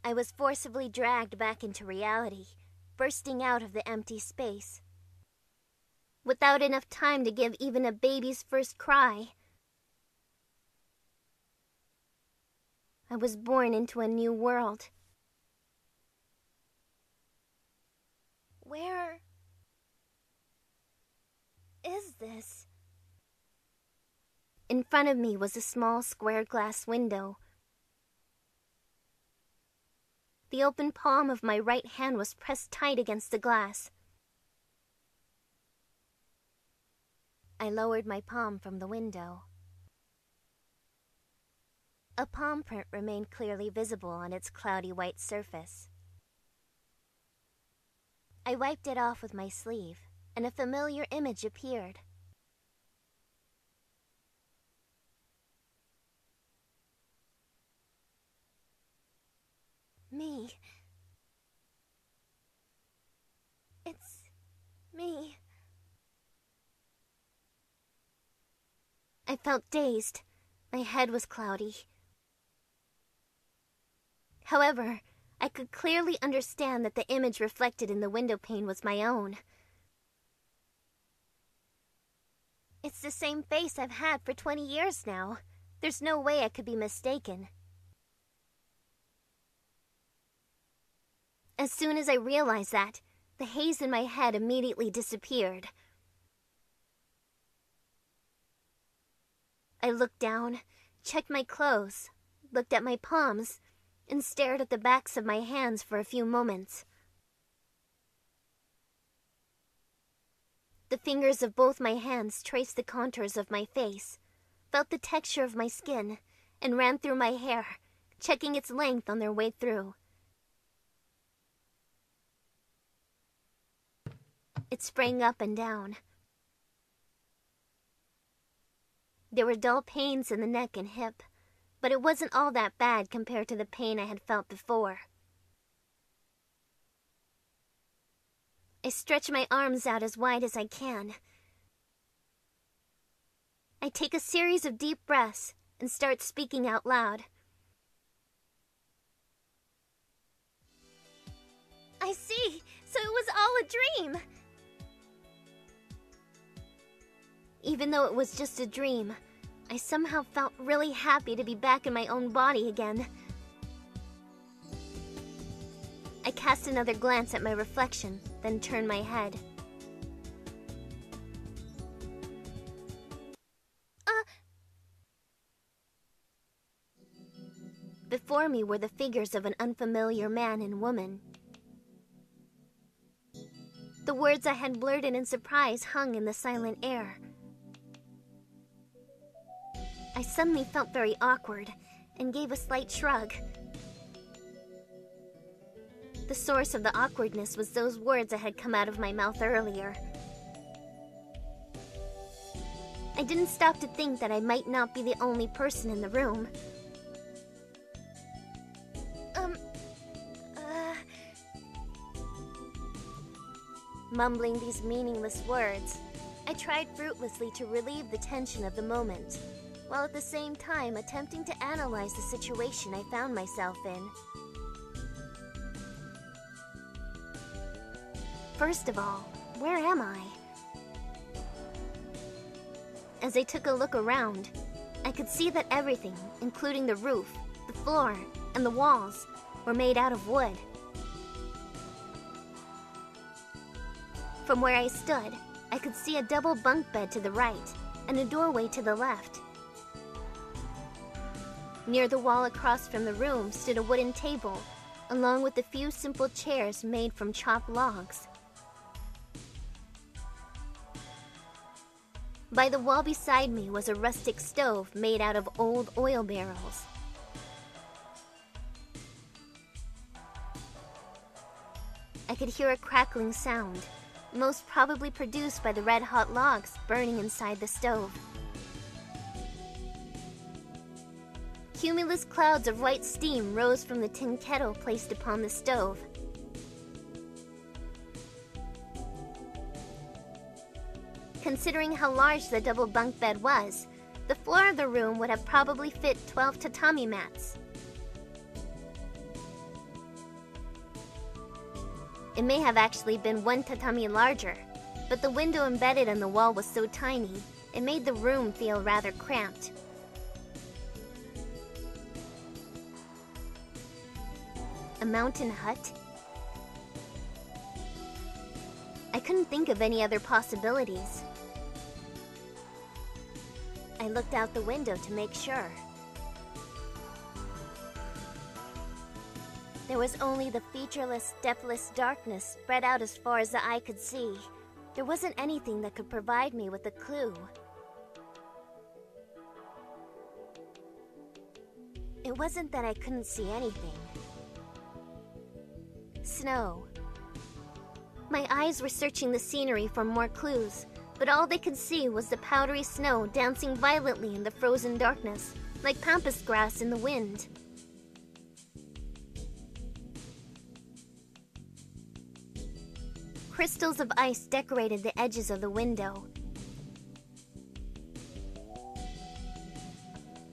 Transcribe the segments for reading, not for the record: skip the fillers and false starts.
I was forcibly dragged back into reality, bursting out of the empty space. Without enough time to give even a baby's first cry, I was born into a new world. Where is this? In front of me was a small square glass window. The open palm of my right hand was pressed tight against the glass. I lowered my palm from the window. A palm print remained clearly visible on its cloudy white surface. I wiped it off with my sleeve, and a familiar image appeared. Me. It's me. I felt dazed. My head was cloudy. However, I could clearly understand that the image reflected in the window pane was my own. It's the same face I've had for 20 years now. There's no way I could be mistaken. As soon as I realized that, the haze in my head immediately disappeared. I looked down, checked my clothes, looked at my palms, and stared at the backs of my hands for a few moments. The fingers of both my hands traced the contours of my face, felt the texture of my skin, and ran through my hair, checking its length on their way through. It sprang up and down. There were dull pains in the neck and hip, but it wasn't all that bad compared to the pain I had felt before. I stretch my arms out as wide as I can. I take a series of deep breaths and start speaking out loud. I see! So it was all a dream! Even though it was just a dream, I somehow felt really happy to be back in my own body again. I cast another glance at my reflection, then turned my head. Before me were the figures of an unfamiliar man and woman. The words I had blurted in surprise hung in the silent air. I suddenly felt very awkward and gave a slight shrug. The source of the awkwardness was those words that had come out of my mouth earlier. I didn't stop to think that I might not be the only person in the room. Mumbling these meaningless words, I tried fruitlessly to relieve the tension of the moment, while at the same time attempting to analyze the situation I found myself in. First of all, where am I? As I took a look around, I could see that everything, including the roof, the floor, and the walls, were made out of wood. From where I stood, I could see a double bunk bed to the right and a doorway to the left. Near the wall across from the room stood a wooden table, along with a few simple chairs made from chopped logs. By the wall beside me was a rustic stove made out of old oil barrels. I could hear a crackling sound, most probably produced by the red-hot logs burning inside the stove. Cumulus clouds of white steam rose from the tin kettle placed upon the stove. Considering how large the double bunk bed was, the floor of the room would have probably fit 12 tatami mats. It may have actually been 1 tatami larger, but the window embedded in the wall was so tiny, it made the room feel rather cramped. A mountain hut? I couldn't think of any other possibilities. I looked out the window to make sure. There was only the featureless, depthless darkness spread out as far as the eye could see. There wasn't anything that could provide me with a clue. It wasn't that I couldn't see anything. Snow. My eyes were searching the scenery for more clues, but all they could see was the powdery snow dancing violently in the frozen darkness, like pampas grass in the wind. Crystals of ice decorated the edges of the window.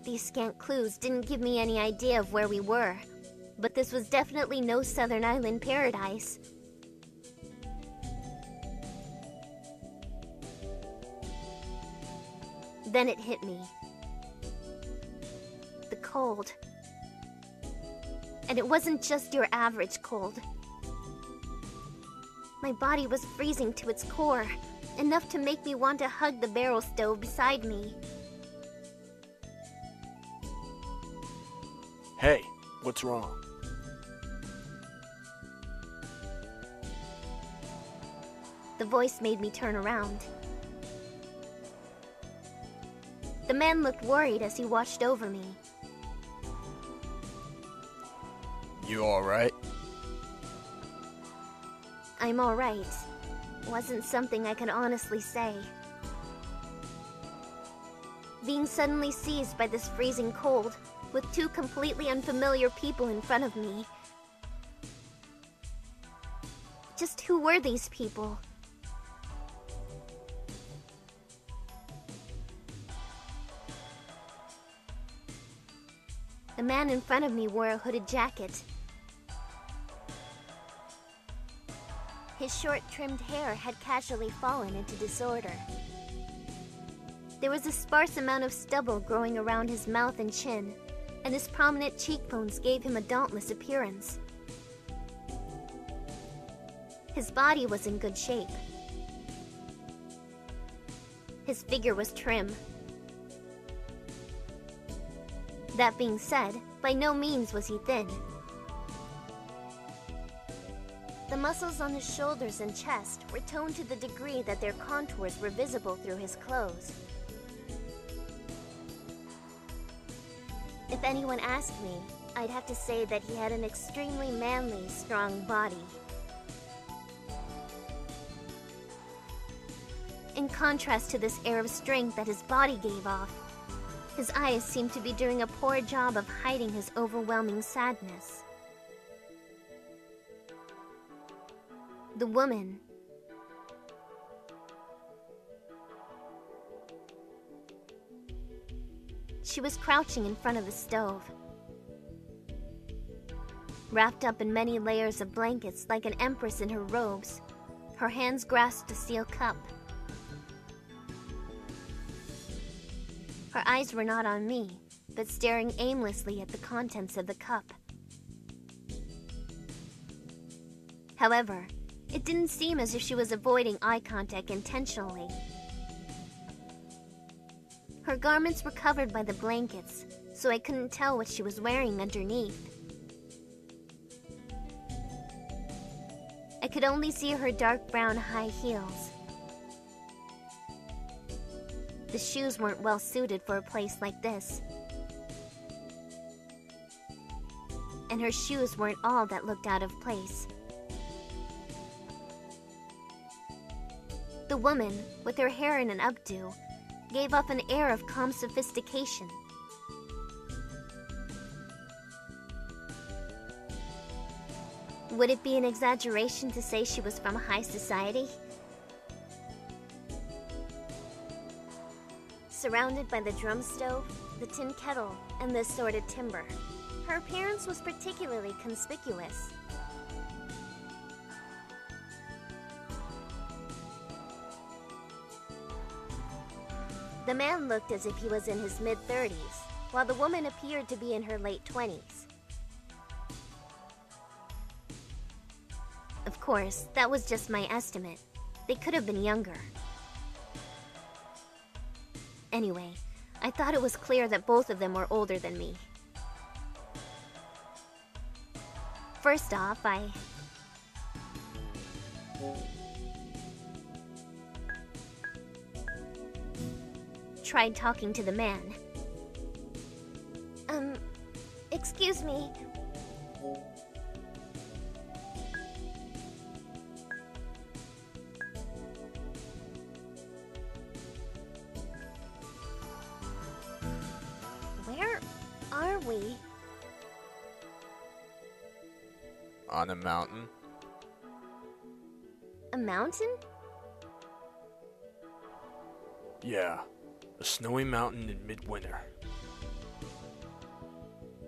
These scant clues didn't give me any idea of where we were, but this was definitely no Southern Island paradise. Then it hit me. The cold. And it wasn't just your average cold. My body was freezing to its core, enough to make me want to hug the barrel stove beside me. Hey, what's wrong? The voice made me turn around. The man looked worried as he watched over me. You alright? I'm alright. Wasn't something I could honestly say. Being suddenly seized by this freezing cold, with 2 completely unfamiliar people in front of me. Just who were these people? The man in front of me wore a hooded jacket. His short, trimmed hair had casually fallen into disorder. There was a sparse amount of stubble growing around his mouth and chin, and his prominent cheekbones gave him a dauntless appearance. His body was in good shape. His figure was trim. That being said, by no means was he thin. The muscles on his shoulders and chest were toned to the degree that their contours were visible through his clothes. If anyone asked me, I'd have to say that he had an extremely manly, strong body. In contrast to this air of strength that his body gave off, his eyes seemed to be doing a poor job of hiding his overwhelming sadness. The woman. She was crouching in front of the stove, wrapped up in many layers of blankets like an empress in her robes. Her hands grasped a steel cup. Her eyes were not on me, but staring aimlessly at the contents of the cup. However, it didn't seem as if she was avoiding eye contact intentionally. Her garments were covered by the blankets, so I couldn't tell what she was wearing underneath. I could only see her dark brown high heels. The shoes weren't well suited for a place like this. And her shoes weren't all that looked out of place. The woman, with her hair in an updo, gave off an air of calm sophistication. Would it be an exaggeration to say she was from high society? Surrounded by the drum stove, the tin kettle, and the assorted timber, her appearance was particularly conspicuous. The man looked as if he was in his mid-30s, while the woman appeared to be in her late 20s. Of course, that was just my estimate. They could have been younger. Anyway, I thought it was clear that both of them were older than me. First off, I tried talking to the man. Excuse me. Where are we? On a mountain? A mountain? Yeah, a snowy mountain in midwinter.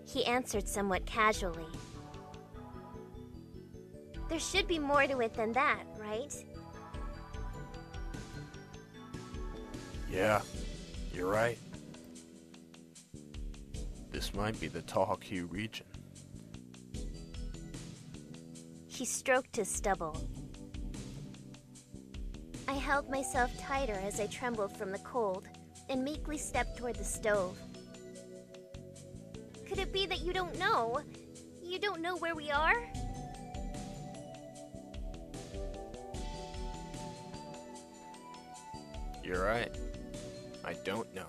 He answered somewhat casually. There should be more to it than that, right? Yeah, you're right. This might be the Tahaki region. He stroked his stubble. I held myself tighter as I trembled from the cold and meekly stepped toward the stove. Could it be that you don't know? You don't know where we are? You're right. I don't know.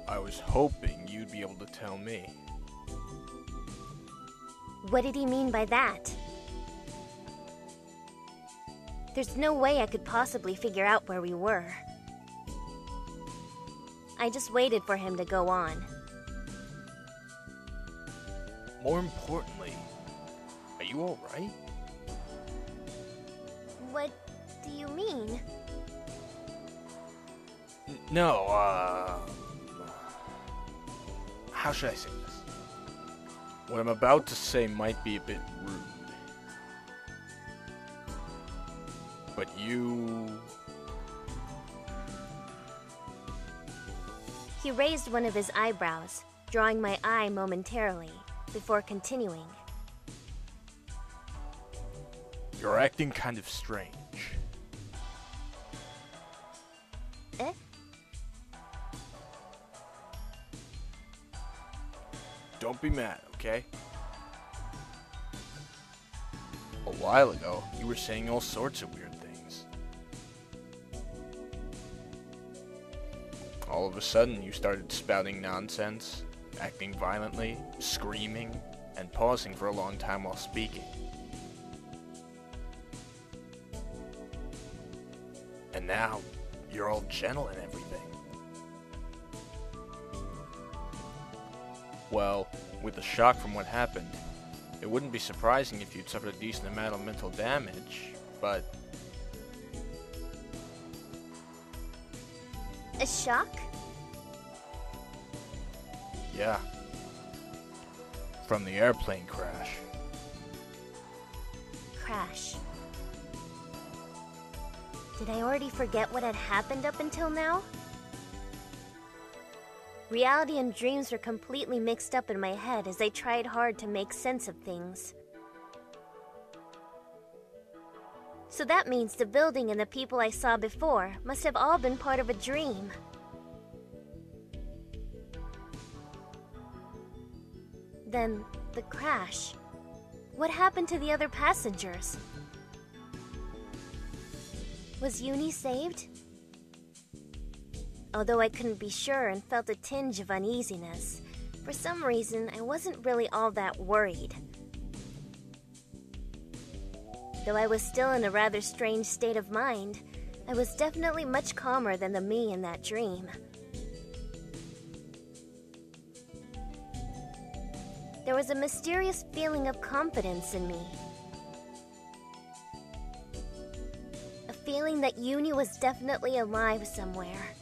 I was hoping you'd be able to tell me. What did he mean by that? There's no way I could possibly figure out where we were. I just waited for him to go on. More importantly, are you alright? What do you mean? No, how should I say this? What I'm about to say might be a bit rude. But you... He raised one of his eyebrows, drawing my eye momentarily, before continuing. You're acting kind of strange. Eh? Don't be mad, okay? A while ago, you were saying all sorts of weird things. All of a sudden, you started spouting nonsense, acting violently, screaming, and pausing for a long time while speaking. And now, you're all gentle and everything. Well, with the shock from what happened, it wouldn't be surprising if you'd suffered a decent amount of mental damage, but... A shock? Yeah. From the airplane crash. Crash. Did I already forget what had happened up until now? Reality and dreams were completely mixed up in my head as I tried hard to make sense of things. So that means the building and the people I saw before must have all been part of a dream. Then, the crash. What happened to the other passengers? Was Uni saved? Although I couldn't be sure and felt a tinge of uneasiness, for some reason I wasn't really all that worried. Though I was still in a rather strange state of mind, I was definitely much calmer than the me in that dream. There was a mysterious feeling of confidence in me. A feeling that Uni was definitely alive somewhere.